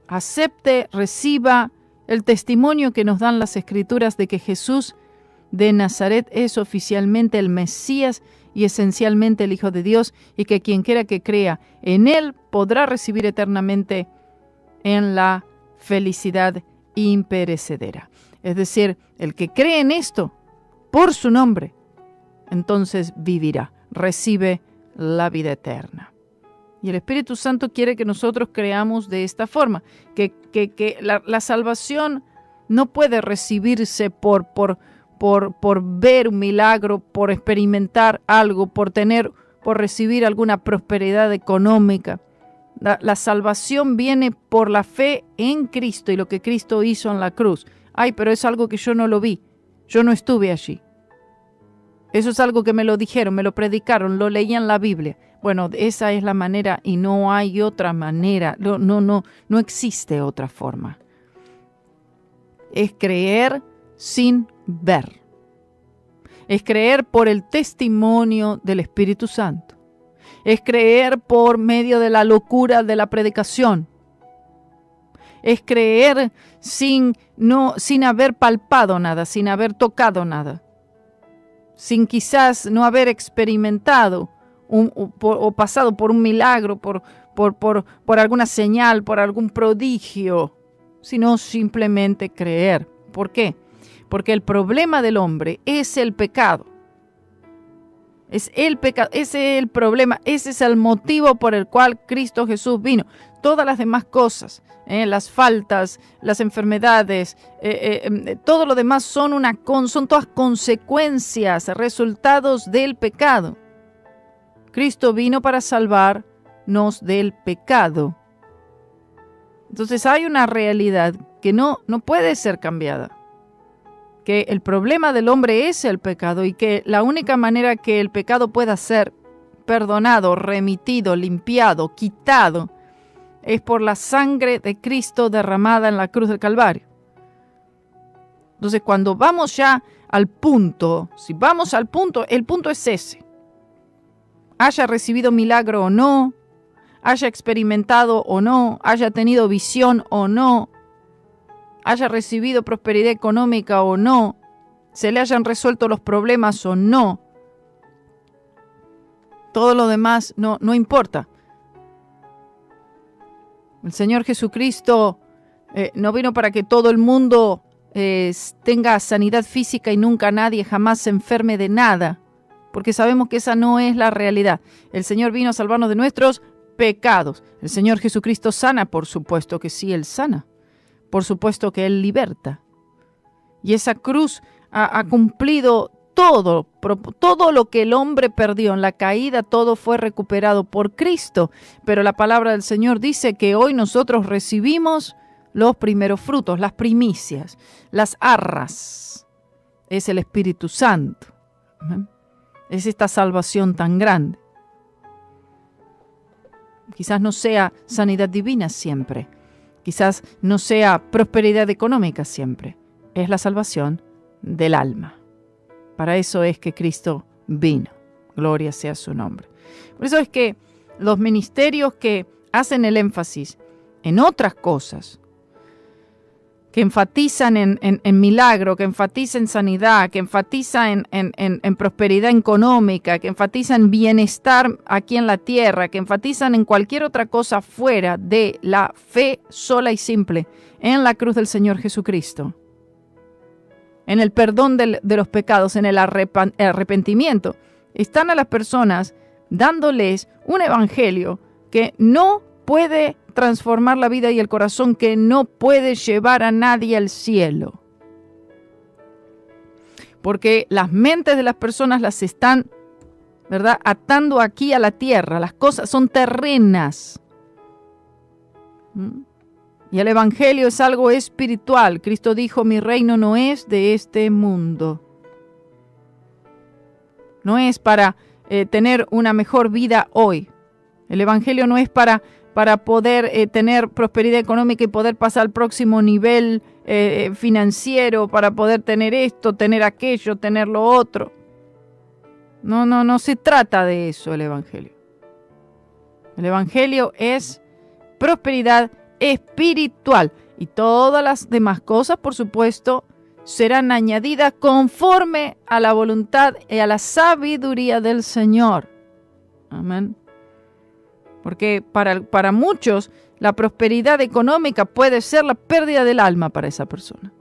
acepte, reciba el testimonio que nos dan las Escrituras de que Jesús de Nazaret es oficialmente el Mesías y esencialmente el Hijo de Dios, y que quien quiera que crea en Él podrá recibir eternamente en la felicidad imperecedera. Es decir, el que cree en esto por su nombre, entonces vivirá, recibe la vida eterna. Y el Espíritu Santo quiere que nosotros creamos de esta forma, que la salvación no puede recibirse por ver un milagro, por experimentar algo, por recibir alguna prosperidad económica. La salvación viene por la fe en Cristo y lo que Cristo hizo en la cruz. Ay, pero es algo que yo no lo vi, yo no estuve allí. Eso es algo que me lo dijeron, me lo predicaron, lo leí en la Biblia. Bueno, esa es la manera y no hay otra manera, no existe otra forma. Es creer sin ver. Es creer por el testimonio del Espíritu Santo. Es creer por medio de la locura de la predicación. Es creer sin haber palpado nada, sin haber tocado nada. Sin quizás no haber experimentado o pasado por un milagro, por alguna señal, por algún prodigio, sino simplemente creer. ¿Por qué? Porque el problema del hombre es el pecado. Es el pecado, ese es el problema, ese es el motivo por el cual Cristo Jesús vino. Todas las demás cosas, las faltas, las enfermedades, todo lo demás son todas consecuencias, resultados del pecado. Cristo vino para salvarnos del pecado. Entonces hay una realidad que no puede ser cambiada. Que el problema del hombre es el pecado y que la única manera que el pecado pueda ser perdonado, remitido, limpiado, quitado, es por la sangre de Cristo derramada en la cruz del Calvario. Entonces, cuando vamos ya al punto, si vamos al punto, el punto es ese. Haya recibido milagro o no, haya experimentado o no, haya tenido visión o no, haya recibido prosperidad económica o no, se le hayan resuelto los problemas o no, todo lo demás no importa. El Señor Jesucristo no vino para que todo el mundo tenga sanidad física y nunca nadie jamás se enferme de nada, porque sabemos que esa no es la realidad. El Señor vino a salvarnos de nuestros pecados. El Señor Jesucristo sana, por supuesto que sí, Él sana. Por supuesto que Él liberta. Y esa cruz ha cumplido todo lo que el hombre perdió en la caída, todo fue recuperado por Cristo. Pero la palabra del Señor dice que hoy nosotros recibimos los primeros frutos, las primicias, las arras. Es el Espíritu Santo. ¿Amén? Es esta salvación tan grande. Quizás no sea sanidad divina siempre. Quizás no sea prosperidad económica siempre. Es la salvación del alma. Para eso es que Cristo vino. Gloria sea su nombre. Por eso es que los ministerios que hacen el énfasis en otras cosas, que enfatizan en milagro, que enfatizan en sanidad, que enfatizan en prosperidad económica, que enfatizan en bienestar aquí en la tierra, que enfatizan en cualquier otra cosa fuera de la fe sola y simple en la cruz del Señor Jesucristo, en el perdón de los pecados, en el arrepentimiento, están a las personas dándoles un evangelio que no puede transformar la vida y el corazón, que no puede llevar a nadie al cielo. Porque las mentes de las personas las están, ¿verdad?, atando aquí a la tierra. Las cosas son terrenas. Y el evangelio es algo espiritual. Cristo dijo, mi reino no es de este mundo. No es para tener una mejor vida hoy. El Evangelio no es para poder tener prosperidad económica y poder pasar al próximo nivel financiero, para poder tener esto, tener aquello, tener lo otro. No se trata de eso el Evangelio. El Evangelio es prosperidad espiritual y todas las demás cosas, por supuesto, serán añadidas conforme a la voluntad y a la sabiduría del Señor. Amén. Porque para muchos la prosperidad económica puede ser la pérdida del alma para esa persona.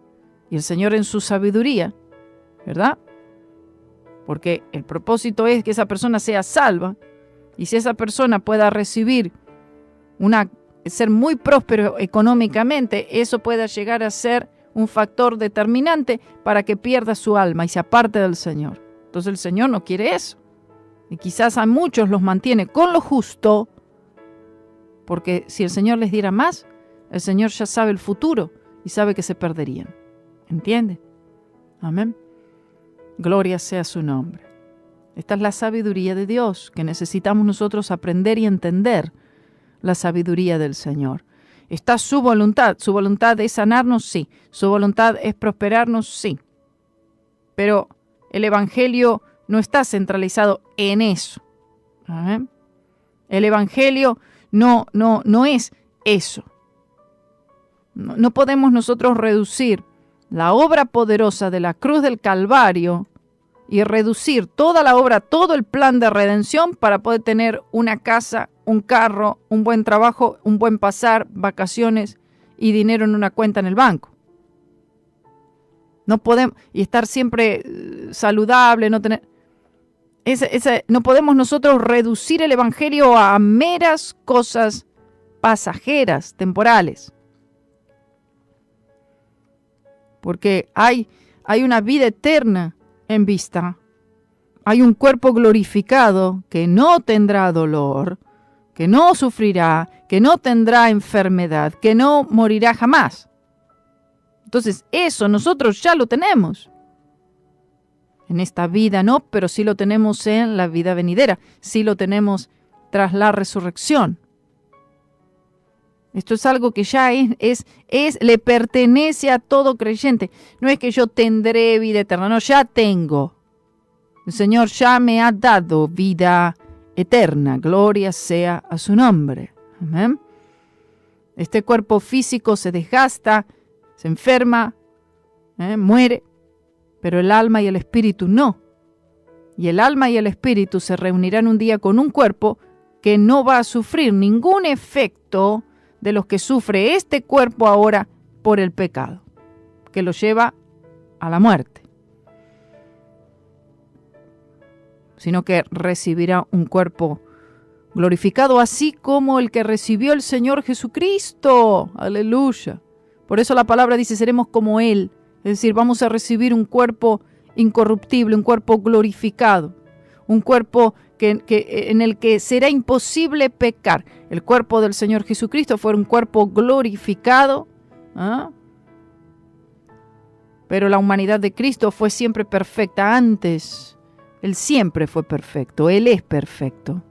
Y el Señor en su sabiduría, ¿verdad? Porque el propósito es que esa persona sea salva. Y si esa persona pueda recibir ser muy próspero económicamente, eso pueda llegar a ser un factor determinante para que pierda su alma y se aparte del Señor. Entonces el Señor no quiere eso. Y quizás a muchos los mantiene con lo justo, porque si el Señor les diera más, el Señor ya sabe el futuro y sabe que se perderían. ¿Entiende? Amén. Gloria sea su nombre. Esta es la sabiduría de Dios que necesitamos nosotros aprender y entender. La sabiduría del Señor. Está su voluntad. Su voluntad es sanarnos, sí. Su voluntad es prosperarnos, sí. Pero el Evangelio no está centralizado en eso. ¿Amén? El Evangelio no es eso. No podemos nosotros reducir la obra poderosa de la cruz del Calvario y reducir toda la obra, todo el plan de redención para poder tener una casa, un carro, un buen trabajo, un buen pasar, vacaciones y dinero en una cuenta en el banco. No podemos, y estar siempre saludable, no tener... no podemos nosotros reducir el Evangelio a meras cosas pasajeras, temporales. Porque hay una vida eterna en vista. Hay un cuerpo glorificado que no tendrá dolor, que no sufrirá, que no tendrá enfermedad, que no morirá jamás. Entonces, eso nosotros ya lo tenemos. En esta vida no, pero sí lo tenemos en la vida venidera. Sí lo tenemos tras la resurrección. Esto es algo que ya le pertenece a todo creyente. No es que yo tendré vida eterna, no, ya tengo. El Señor ya me ha dado vida eterna. Gloria sea a su nombre. Amén. Este cuerpo físico se desgasta, se enferma, muere, pero el alma y el espíritu no. Y el alma y el espíritu se reunirán un día con un cuerpo que no va a sufrir ningún efecto de los que sufre este cuerpo ahora por el pecado, que lo lleva a la muerte, sino que recibirá un cuerpo glorificado, así como el que recibió el Señor Jesucristo. Aleluya. Por eso la palabra dice, seremos como Él, es decir, vamos a recibir un cuerpo incorruptible, un cuerpo glorificado, un cuerpo en el que será imposible pecar. El cuerpo del Señor Jesucristo fue un cuerpo glorificado, pero la humanidad de Cristo fue siempre perfecta antes. Él siempre fue perfecto, Él es perfecto.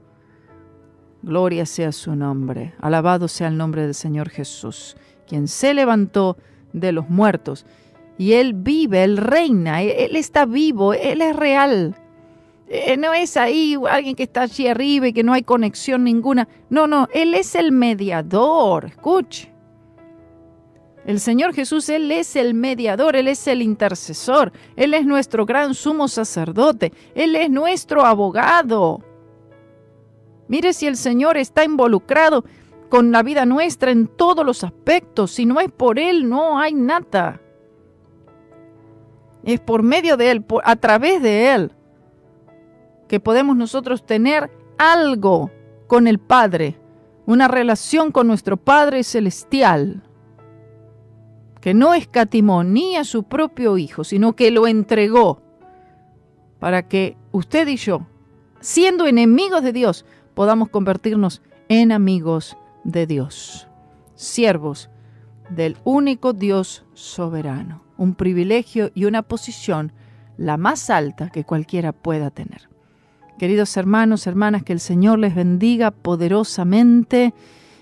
Gloria sea su nombre, alabado sea el nombre del Señor Jesús, quien se levantó de los muertos. Y Él vive, Él reina, Él está vivo, Él es real. No es ahí alguien que está allí arriba y que no hay conexión ninguna. No, Él es el mediador. Escuche. El Señor Jesús, Él es el mediador, Él es el intercesor. Él es nuestro gran sumo sacerdote. Él es nuestro abogado. Mire si el Señor está involucrado con la vida nuestra en todos los aspectos. Si no es por Él, no hay nada. Es por medio de Él, a través de Él, que podemos nosotros tener algo con el Padre, una relación con nuestro Padre Celestial, que no escatimó ni a su propio Hijo, sino que lo entregó para que usted y yo, siendo enemigos de Dios, podamos convertirnos en amigos de Dios, siervos del único Dios soberano, un privilegio y una posición la más alta que cualquiera pueda tener. Queridos hermanos, hermanas, que el Señor les bendiga poderosamente.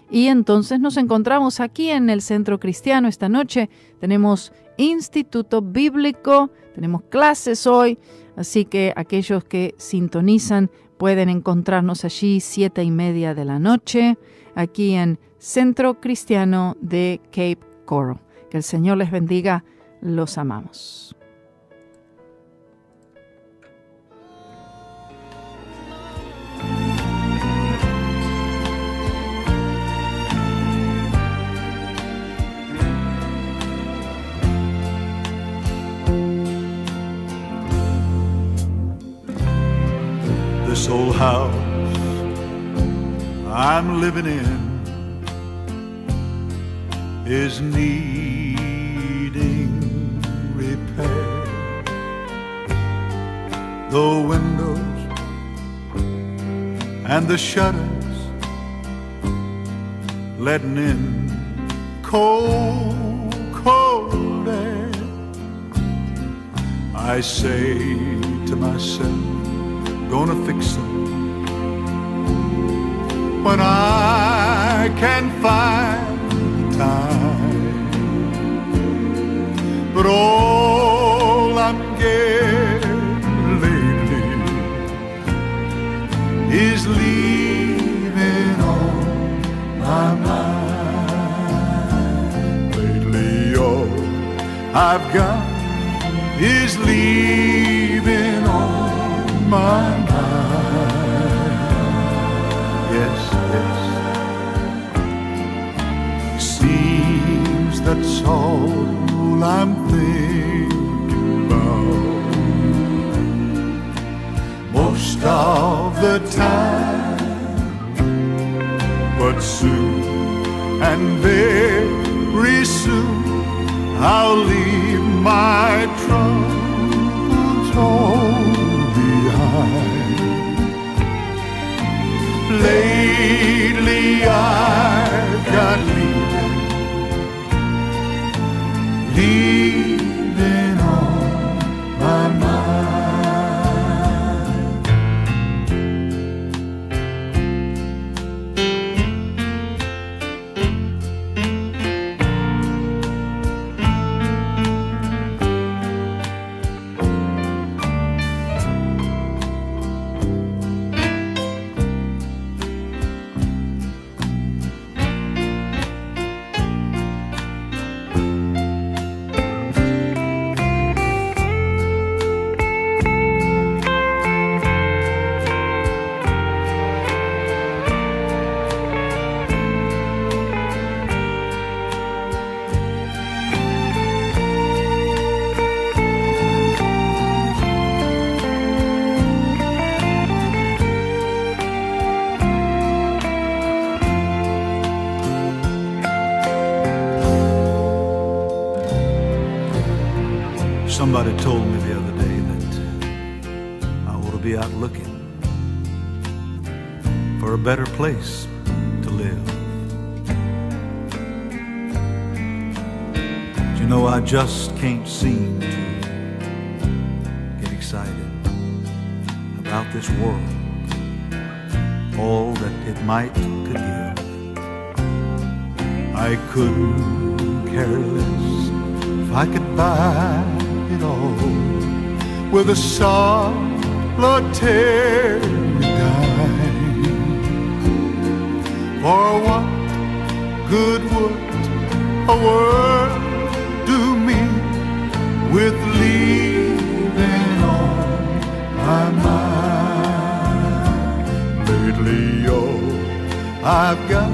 Y entonces nos encontramos aquí en el Centro Cristiano esta noche. Tenemos Instituto Bíblico, tenemos clases hoy, así que aquellos que sintonizan pueden encontrarnos allí 7:30 de la noche, aquí en Centro Cristiano de Cape Coral. Que el Señor les bendiga, los amamos. This old house I'm living in is needing repair. The windows and the shutters letting in cold, cold air. I say to myself, gonna fix them when I can find the time. But all I'm getting lately is leaving on my mind. Lately all I've got is leaving on my mind. Yes, yes. Seems that's all I'm thinking about most of the time. But soon and very soon I'll leave my troubles all behind. Lately I've got leaving on my mind. Somebody told me the other day that I ought to be out looking for a better place to live. But you know, I just can't seem to get excited about this world, all that it might could give. I couldn't care less if I could buy it all with a solitary dime. For what good would a world do me with leaving on my mind? Lately all I've got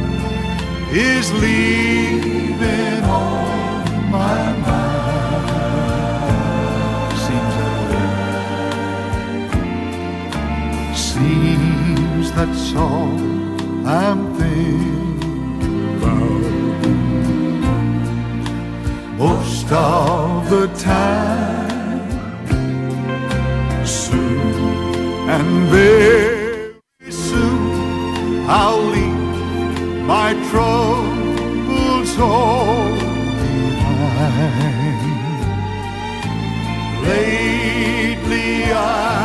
is leaving on my mind. Seems that's all I'm thinking about most of the time. Soon and very soon I'll leave my troubles all behind. Lately I